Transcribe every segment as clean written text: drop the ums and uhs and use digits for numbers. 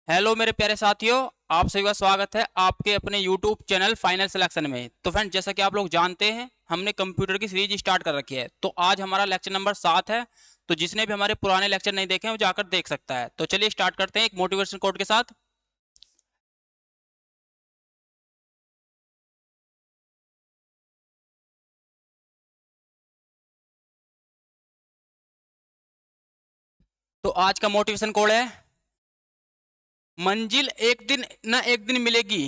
Hello मेरे प्यारे साथियों, आप सभी का स्वागत है आपके अपने YouTube चैनल फाइनल सिलेक्शन में। तो फ्रेंड्स, जैसा कि आप लोग जानते हैं, हमने कंप्यूटर की सीरीज स्टार्ट कर रखी है। तो आज हमारा लेक्चर नंबर 7 है। तो जिसने भी हमारे पुराने लेक्चर नहीं देखे हैं वो जाकर देख सकता है। तो चलिए स्टार्ट करते हैं एक मोटिवेशन कोट के साथ। तो आज का मोटिवेशन कोड है, मंजिल एक दिन न एक दिन मिलेगी।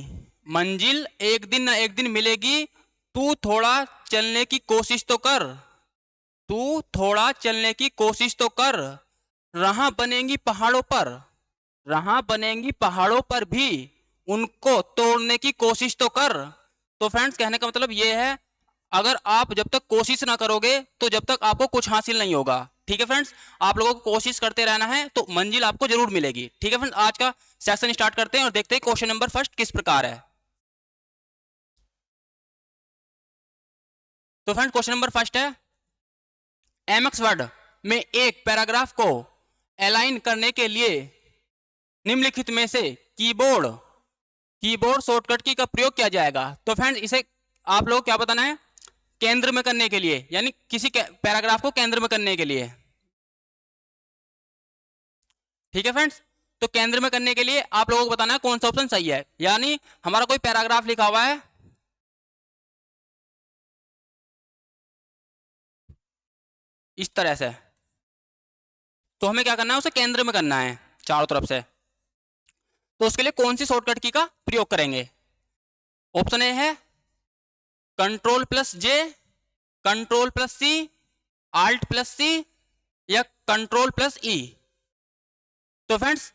मंजिल एक दिन न एक दिन मिलेगी। तू थोड़ा चलने की कोशिश तो कर। तू थोड़ा चलने की कोशिश तो कर। राह बनेंगी पहाड़ों पर। राह बनेंगी पहाड़ों पर भी उनको तोड़ने की कोशिश तो कर। तो फ्रेंड्स, कहने का मतलब ये है, अगर आप जब तक कोशिश ना करोगे तो जब तक आपको कुछ हासिल नहीं होगा। ठीक है फ्रेंड्स, आप लोगों को कोशिश करते रहना है तो मंजिल आपको जरूर मिलेगी। ठीक है फ्रेंड्स, आज का सेशन स्टार्ट करते हैं और देखते हैं क्वेश्चन नंबर फर्स्ट किस प्रकार है। तो फ्रेंड्स, क्वेश्चन नंबर फर्स्ट है, एमएक्स वर्ड में एक पैराग्राफ को अलाइन करने के लिए निम्नलिखित में से कीबोर्ड कीबोर्ड शॉर्टकट की का प्रयोग किया जाएगा। तो फ्रेंड्स, इसे आप लोग क्या बताना है, केंद्र में करने के लिए, यानी किसी पैराग्राफ को केंद्र में करने के लिए। ठीक है फ्रेंड्स, तो केंद्र में करने के लिए आप लोगों को बताना है कौन सा ऑप्शन सही है। यानी हमारा कोई पैराग्राफ लिखा हुआ है इस तरह से, तो हमें क्या करना है, उसे केंद्र में करना है चारों तरफ से। तो उसके लिए कौन सी शॉर्टकट की का प्रयोग करेंगे? ऑप्शन ए है कंट्रोल प्लस जे, कंट्रोल प्लस सी, आल्ट प्लस सी, या कंट्रोल प्लस ई। तो फ्रेंड्स,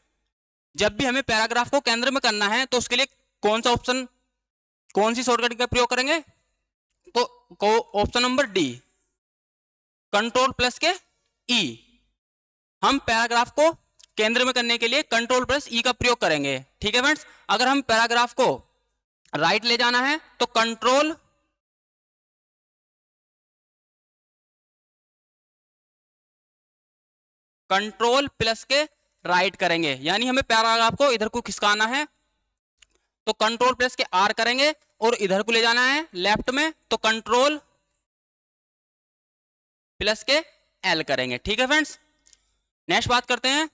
जब भी हमें पैराग्राफ को केंद्र में करना है तो उसके लिए कौन सा ऑप्शन, कौन सी शॉर्टकट का प्रयोग करेंगे? तो option number D, control plus के ई। हम पैराग्राफ को केंद्र में करने के लिए कंट्रोल प्लस ई का प्रयोग करेंगे। ठीक है फ्रेंड्स, अगर हम पैराग्राफ को राइट ले जाना है तो कंट्रोल प्लस के राइट करेंगे, यानी हमें पैराग्राफ को इधर को खिसकाना है तो कंट्रोल प्लस के आर करेंगे, और इधर को ले जाना है लेफ्ट में तो कंट्रोल प्लस के एल करेंगे। ठीक है फ्रेंड्स, नेक्स्ट बात करते हैं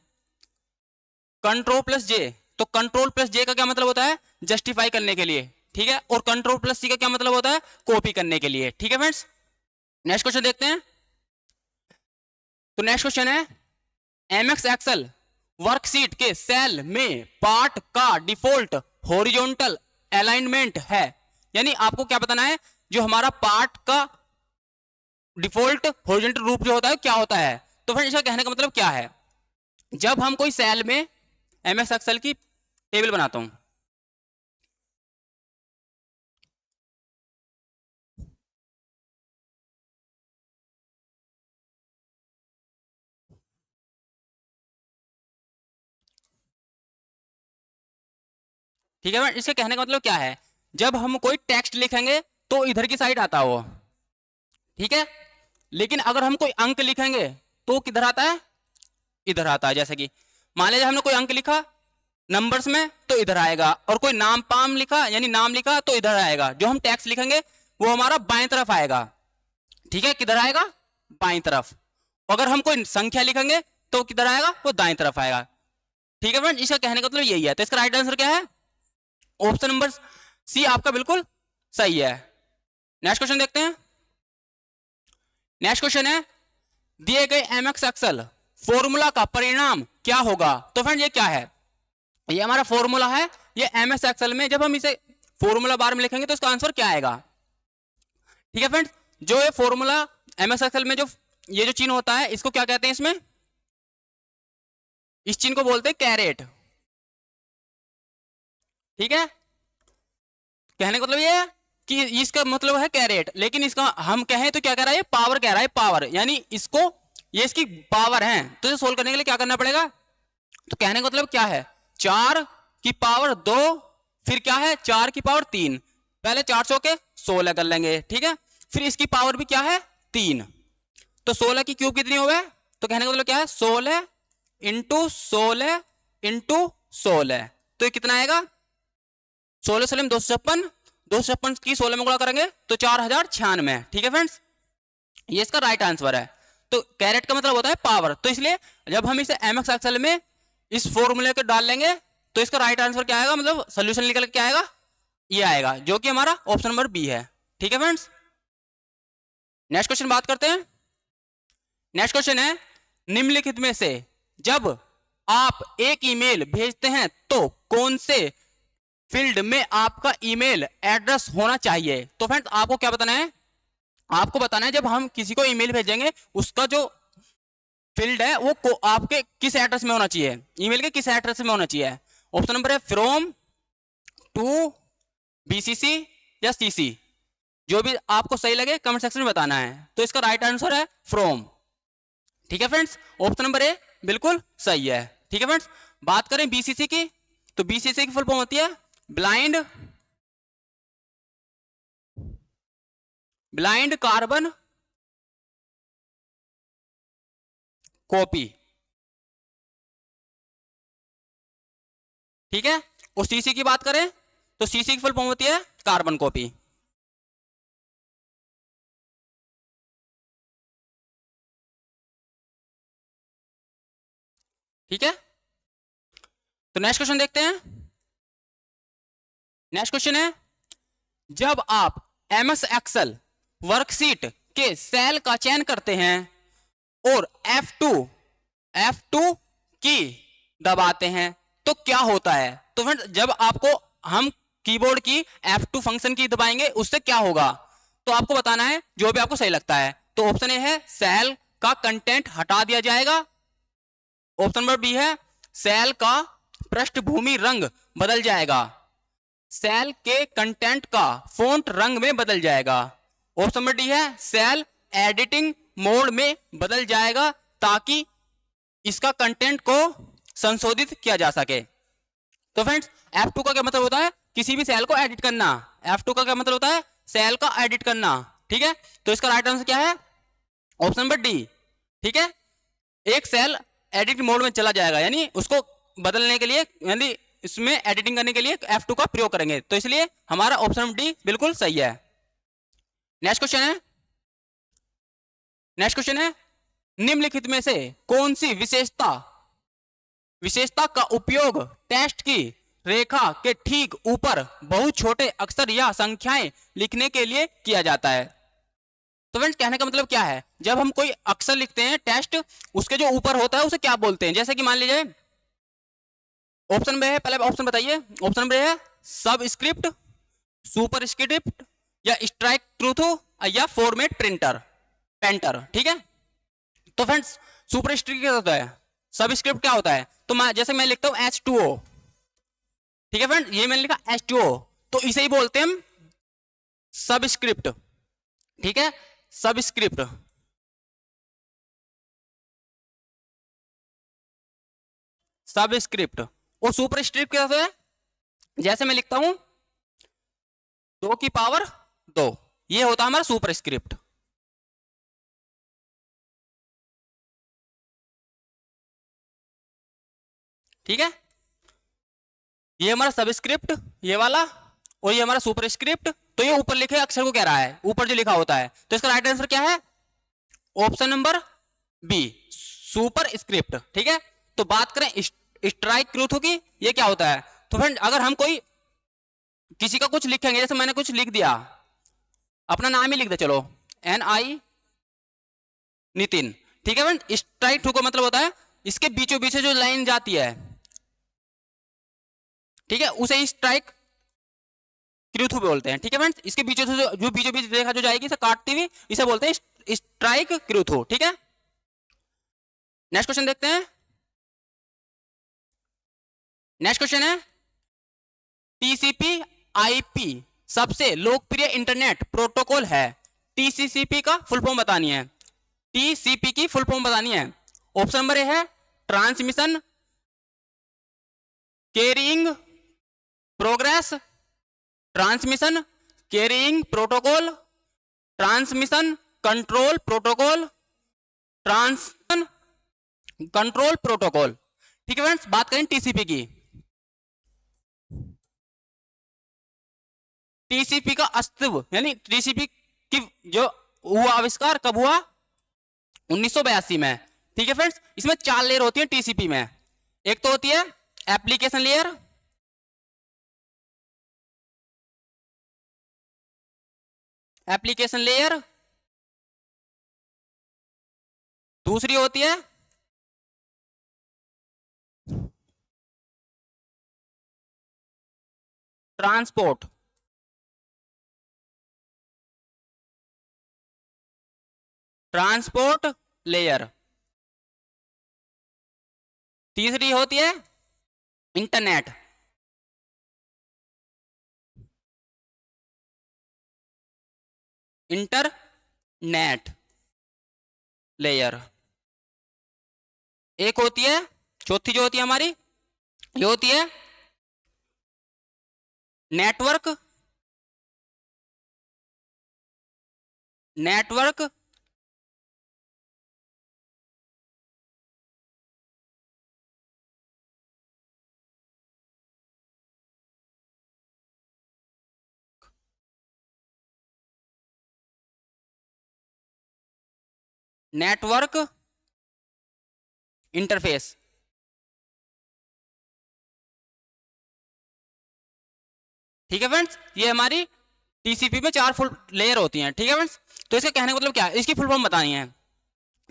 कंट्रोल प्लस जे। तो कंट्रोल प्लस जे का क्या मतलब होता है? जस्टिफाई करने के लिए। ठीक है, और कंट्रोल प्लस सी का क्या मतलब होता है? कॉपी करने के लिए। ठीक है फ्रेंड्स, नेक्स्ट क्वेश्चन देखते हैं। तो नेक्स्ट क्वेश्चन है, एमएक्स एक्सेल वर्कशीट के सेल में पार्ट का डिफॉल्ट हॉरिजॉन्टल अलाइनमेंट है। यानी आपको क्या बताना है, जो हमारा पार्ट का डिफॉल्ट हॉरिजॉन्टल रूप जो होता है क्या होता है। तो फिर इसका कहने का मतलब क्या है, जब हम कोई सेल में एमएस एक्सेल की टेबल बनाता हूं, ठीक है, इसके कहने का मतलब क्या है, जब हम कोई टेक्स्ट लिखेंगे तो इधर की साइड आता हो। ठीक है, लेकिन अगर हम कोई अंक लिखेंगे तो किधर आता है? इधर आता है। जैसे कि मान लीजिए हमने कोई अंक लिखा नंबर्स में तो इधर आएगा, और कोई नाम पाम लिखा यानी नाम लिखा तो इधर आएगा। जो हम टेक्स्ट लिखेंगे वो हमारा बाएं तरफ आएगा। ठीक है, किधर आएगा? बाएं तरफ। अगर हम कोई संख्या लिखेंगे तो किधर आएगा? वो दाएं तरफ आएगा। ठीक है फ्रेंड, इसका कहने का मतलब यही है। तो इसका राइट आंसर क्या है? ऑप्शन नंबर सी आपका बिल्कुल सही है। नेक्स्ट क्वेश्चन देखते हैं। नेक्स्ट क्वेश्चन है, दिए गए एमएक्स एक्सेल फॉर्मूला का परिणाम क्या होगा। तो फ्रेंड, ये क्या है? ये हमारा फॉर्मूला है। ये एमएस एक्सेल में जब हम इसे फॉर्मूला बार में लिखेंगे तो इसका आंसर क्या आएगा? ठीक है फ्रेंड्स, जो ये फॉर्मूला एमएस एक्सेल में जो ये जो चिन्ह होता है इसको क्या कहते हैं? इसमें इस चिन्ह को बोलते हैं कैरेट। ठीक है, कहने का मतलब ये है कि इसका मतलब है कैरेट, लेकिन इसका हम कहें तो क्या कह रहा है? ये पावर कह रहा है, पावर। यानी इसको, ये इसकी पावर है, तो इसे सोल्व करने के लिए क्या करना पड़ेगा? तो कहने का मतलब क्या है, 4 की पावर 2, फिर क्या है 4 की पावर 3। पहले 4 सौ के 16 कर लेंगे। ठीक है, फिर इसकी पावर भी क्या है? 3। तो 16 की क्यूब कितनी हो गए? तो कहने का मतलब क्या है, 16 इंटू 16 इंटू 16, तो ये कितना आएगा 16 16 256, 256 की 16 में गुणा करेंगे तो 4096। ठीक है फ्रेंड्स, ये इसका राइट आंसर है। तो कैरेट का मतलब होता है पावर, तो इसलिए जब हम इसे mx एक्सेल में इस फॉर्मूले को डाल लेंगे तो इसका राइट आंसर क्या आएगा, मतलब सोल्यूशन निकल के क्या आएगा, ये आएगा, जो कि हमारा ऑप्शन नंबर बी है। ठीक है फ्रेंड्स, नेक्स्ट क्वेश्चन बात करते हैं। नेक्स्ट क्वेश्चन है, निम्नलिखित में से जब आप एक ईमेल भेजते हैं तो कौन से फील्ड में आपका ईमेल एड्रेस होना चाहिए। तो फ्रेंड्स आपको क्या बताना है, आपको बताना है जब हम किसी को ईमेल भेजेंगे उसका जो फील्ड है वो आपके किस एड्रेस में होना चाहिए, ईमेल के किस एड्रेस में होना चाहिए। ऑप्शन नंबर है फ्रॉम, टू, बीसीसी या सीसी, जो भी आपको सही लगे कमेंट सेक्शन में बताना है। तो इसका राइट आंसर है फ्रॉम। ठीक है फ्रेंड्स, ऑप्शन नंबर ए बिल्कुल सही है। ठीक है फ्रेंड्स, बात करें बीसीसी की, तो बीसीसी की फुल फॉर्म होती है ब्लाइंड कार्बन कॉपी। ठीक है, और सीसी की बात करें तो सीसी की फुल फॉर्म होती है कार्बन कॉपी। ठीक है, तो नेक्स्ट क्वेश्चन देखते हैं। नेक्स्ट क्वेश्चन है, जब आप एमएस एक्सेल वर्कशीट के सेल का चयन करते हैं और F2 की दबाते हैं तो क्या होता है। तो फ्रेंड्स जब आपको हम कीबोर्ड की F2 फंक्शन की दबाएंगे उससे क्या होगा, तो आपको बताना है जो भी आपको सही लगता है। तो ऑप्शन ए है सेल का कंटेंट हटा दिया जाएगा, ऑप्शन नंबर बी है सेल का पृष्ठभूमि रंग बदल जाएगा, सेल के कंटेंट का फॉन्ट रंग में बदल जाएगा, ऑप्शन नंबर डी है सेल एडिटिंग मोड में बदल जाएगा ताकि इसका कंटेंट को संशोधित किया जा सके। तो फ्रेंड्स F2 का क्या मतलब होता है, किसी भी सेल को एडिट करना। F2 का क्या मतलब होता है, सेल का एडिट करना। ठीक है, तो इसका राइट आंसर क्या है, ऑप्शन नंबर डी। ठीक है, एक सेल एडिट मोड में चला जाएगा, यानी उसको बदलने के लिए, यानी इसमें एडिटिंग करने के लिए F2 का प्रयोग करेंगे, तो इसलिए हमारा ऑप्शन डी बिल्कुल सही है। नेक्स्ट क्वेश्चन है, निम्नलिखित में से कौन सी विशेषता का उपयोग टेक्स्ट की रेखा के ठीक ऊपर बहुत छोटे अक्षर या संख्याएं लिखने के लिए किया जाता है। तो फ्रेंड्स कहने का मतलब क्या है, जब हम कोई अक्षर लिखते हैं टेक्स्ट उसके जो ऊपर होता है उसे क्या बोलते हैं। जैसे कि मान लीजिए ऑप्शन में है, पहले ऑप्शन बताइए, ऑप्शन में है सबस्क्रिप्ट, सुपरस्क्रिप्ट या स्ट्राइक थ्रू या फॉर्मेट पेंटर। ठीक है, तो फ्रेंड्स सुपरस्क्रिप्ट क्या होता है, सबस्क्रिप्ट क्या होता है, तो जैसे मैं लिखता हूं H2O। ठीक है फ्रेंड्स, ये मैंने लिखा H2O, तो इसे ही बोलते हैं हम सबस्क्रिप्ट। ठीक है, सबस्क्रिप्ट। और सुपरस्क्रिप्ट क्या होता है, जैसे मैं लिखता हूं 2 की पावर 2, ये होता है हमारा सुपरस्क्रिप्ट। ठीक है, ये हमारा सबस्क्रिप्ट ये वाला, और ये हमारा सुपरस्क्रिप्ट। तो ये ऊपर लिखे अक्षर को कह रहा है, ऊपर जो लिखा होता है, तो इसका राइट आंसर क्या है, ऑप्शन नंबर बी सुपरस्क्रिप्ट। ठीक है, तो बात करें स्ट्राइक थ्रू की, ये क्या होता है। तो फ्रेंड अगर हम कोई किसी का कुछ लिखेंगे, जैसे मैंने कुछ लिख दिया, अपना नाम ही लिख दे, चलो NI नितिन। ठीक है फ्रेंड, स्ट्राइक थ्रू का मतलब होता है इसके बीचों बीच जो लाइन जाती है, ठीक है, उसे स्ट्राइक थ्रू बोलते हैं। ठीक है फ्रेंड्स, इसके बीचों से जो बीचों बीच रेखा जो जाएगी इसे काटती हुई, इसे बोलते हैं स्ट्राइक थ्रू। ठीक है, नेक्स्ट क्वेश्चन देखते हैं। नेक्स्ट क्वेश्चन है, TCP/IP सबसे लोकप्रिय इंटरनेट प्रोटोकॉल है। TCP का फुल फॉर्म बतानी है, TCP की फुल फॉर्म बतानी है। ऑप्शन नंबर ए है transmission carrying progress, transmission carrying protocol, transmission control protocol, transmission control protocol. ठीक है फ्रेंड्स, बात करें TCP की, टीसीपी का अस्तित्व, यानी टीसीपी की जो हुआ आविष्कार कब हुआ? 1982 में। ठीक है फ्रेंड्स, इसमें 4 लेयर होती है टीसीपी में। एक तो होती है एप्लीकेशन लेयर, एप्लीकेशन लेयर, दूसरी होती है ट्रांसपोर्ट, ट्रांसपोर्ट लेयर, तीसरी होती है इंटरनेट, इंटरनेट लेयर। एक होती है चौथी जो होती है हमारी, ये होती है नेटवर्क, नेटवर्क नेटवर्क इंटरफेस। ठीक है फ्रेंड्स, ये हमारी टीसीपी में 4 फुल लेयर होती हैं। ठीक है फ्रेंड्स, तो इसका कहने का मतलब क्या है, इसकी फुल फॉर्म बतानी है।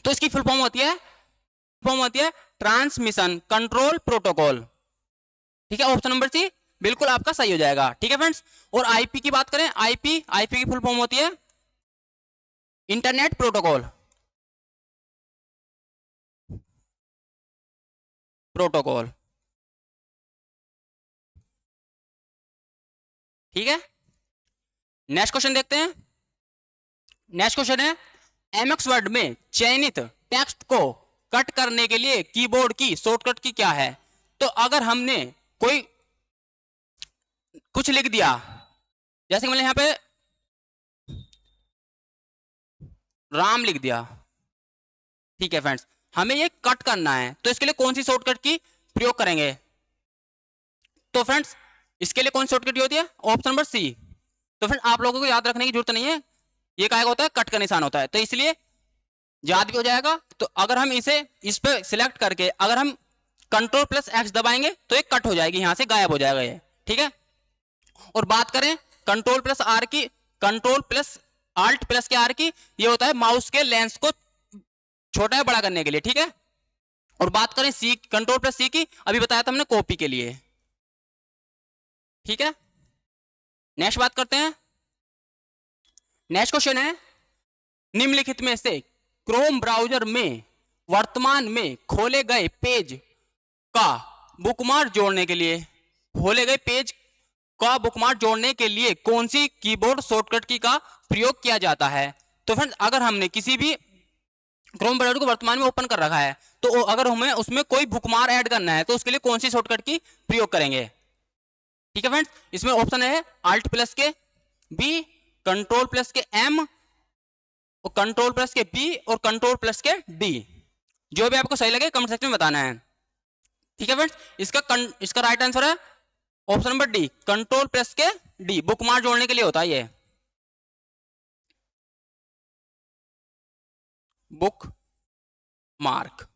तो इसकी फुल फॉर्म होती है ट्रांसमिशन कंट्रोल प्रोटोकॉल। ठीक है, ऑप्शन नंबर सी बिल्कुल आपका सही हो जाएगा। ठीक है फ्रेंड्स, और आईपी की बात करें, आईपी की फुल फॉर्म होती है इंटरनेट प्रोटोकॉल, प्रोटोकॉल। ठीक है, नेक्स्ट क्वेश्चन देखते हैं। नेक्स्ट क्वेश्चन है एमएक्स वर्ड में चयनित टेक्स्ट को कट करने के लिए कीबोर्ड की शॉर्टकट की क्या है? तो अगर हमने कोई कुछ लिख दिया, जैसे कि मैंने यहां पे राम लिख दिया, ठीक है फ्रेंड्स, हमें ये कट करना है, तो इसके लिए कौन सी शॉर्टकट की प्रयोग करेंगे? तो फ्रेंड्स, इसके लिए कौन सी शॉर्टकट होती है? Option number C. तो फ्रेंड्स, आप लोगों को याद रखने की जरूरत नहीं है, ये क्या होता है, कट का निशान होता है, तो इसलिए याद भी हो जाएगा। तो अगर हम इसे इस पे सिलेक्ट करके अगर हम कंट्रोल प्लस एक्स दबाएंगे तो ये कट हो जाएगी, यहां से गायब हो जाएगा ये। ठीक है, और बात करें कंट्रोल प्लस आर की, कंट्रोल प्लस आल्ट प्लस के आर की, ये होता है माउस के लेंस को छोटा या बड़ा करने के लिए। ठीक है, और बात करें सी, कंट्रोल प्लस सी की, अभी बताया था हमने कॉपी के लिए। ठीक है, नेक्स्ट बात करते हैं। नेक्स्ट क्वेश्चन है निम्नलिखित में से क्रोम ब्राउजर में वर्तमान में खोले गए पेज का बुकमार्क जोड़ने के लिए, खोले गए पेज का बुकमार्क जोड़ने के लिए कौन सी कीबोर्ड शॉर्टकट की का प्रयोग किया जाता है? तो फ्रेंड्स, अगर हमने किसी भी क्रोम ब्राउजर को वर्तमान में ओपन कर रखा है, तो अगर हमें उसमें कोई बुकमार्क ऐड करना है तो उसके लिए कौन सी शॉर्टकट की प्रयोग करेंगे? ठीक है फ्रेंड्स, इसमें ऑप्शन है अल्ट प्लस के बी, कंट्रोल प्लस के एम, और कंट्रोल प्लस के बी, और कंट्रोल प्लस के डी। जो भी आपको सही लगे कमेंट सेक्शन में बताना है। ठीक है फ्रेंड्स, इसका राइट आंसर है option number D, control plus के डी, बुकमार्क जोड़ने के लिए होता है ये, बुक मार्क।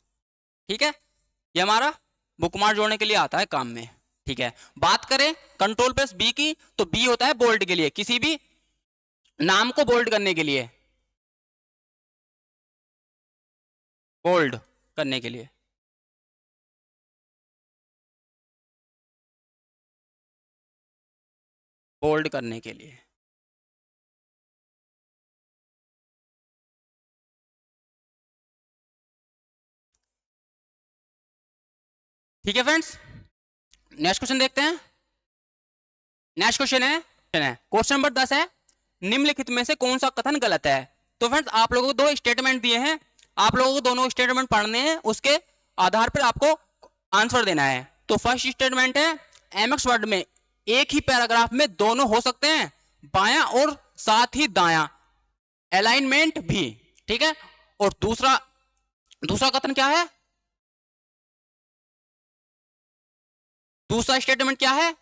ठीक है, ये हमारा बुकमार्क जोड़ने के लिए आता है काम में। ठीक है, बात करें कंट्रोल प्लस बी की, तो बी होता है बोल्ड के लिए, किसी भी नाम को बोल्ड करने के लिए, बोल्ड करने के लिए। बोल्ड करने के लिए। ठीक है फ्रेंड्स, नेक्स्ट क्वेश्चन देखते हैं। नेक्स्ट क्वेश्चन है क्वेश्चन नंबर 10 है निम्नलिखित में से कौन सा कथन गलत है? तो फ्रेंड्स, आप लोगों को 2 स्टेटमेंट दिए हैं, आप लोगों को दोनों स्टेटमेंट पढ़ने हैं, उसके आधार पर आपको आंसर देना है। तो फर्स्ट स्टेटमेंट है एमएक्स वर्ड में एक ही पैराग्राफ में दोनों हो सकते हैं, बायां और साथ ही दायां अलाइनमेंट भी। ठीक है, और दूसरा दूसरा कथन क्या है? दूसरा स्टेटमेंट क्या है?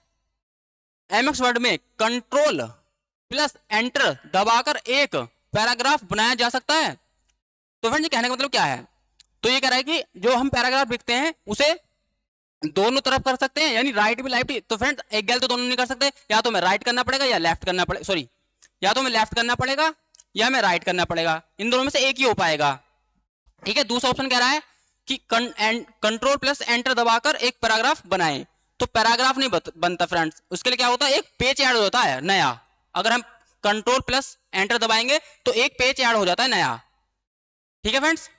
एमएक्स वर्ड में कंट्रोल प्लस एंटर दबाकर एक पैराग्राफ बनाया जा सकता है। तो फ्रेंड्स कहने का मतलब क्या है, तो ये कह रहा है कि जो हम पैराग्राफ लिखते हैं उसे दोनों तरफ कर सकते हैं, यानी राइट भी लेफ्ट भी। तो फ्रेंड्स एक गैल तो दोनों नहीं कर सकते, या तो मैं राइट करना पड़ेगा या लेफ्ट करना पड़ेगा, सॉरी या तो मैं लेफ्ट करना पड़ेगा या मैं राइट करना पड़ेगा, इन दोनों में से एक ही हो पाएगा। ठीक है, दूसरा ऑप्शन कह रहा है कि कंट्रोल प्लस एंटर दबाकर एक पैराग्राफ बनाएं। तो पैराग्राफ नहीं बनता फ्रेंड्स, उसके लिए क्या होता है, एक पेज ऐड होता है नया। अगर हम कंट्रोल प्लस एंटर दबाएंगे तो एक पेज ऐड हो जाता है नया। ठीक है फ्रेंड्स।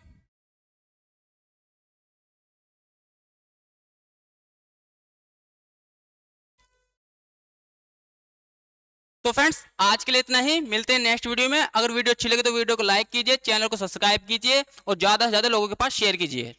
तो फ्रेंड्स आज के लिए इतना ही, मिलते हैं नेक्स्ट वीडियो में। अगर वीडियो अच्छी लगे तो वीडियो को लाइक कीजिए, चैनल को सब्सक्राइब कीजिए और ज्यादा से ज्यादा लोगों के पास शेयर कीजिए।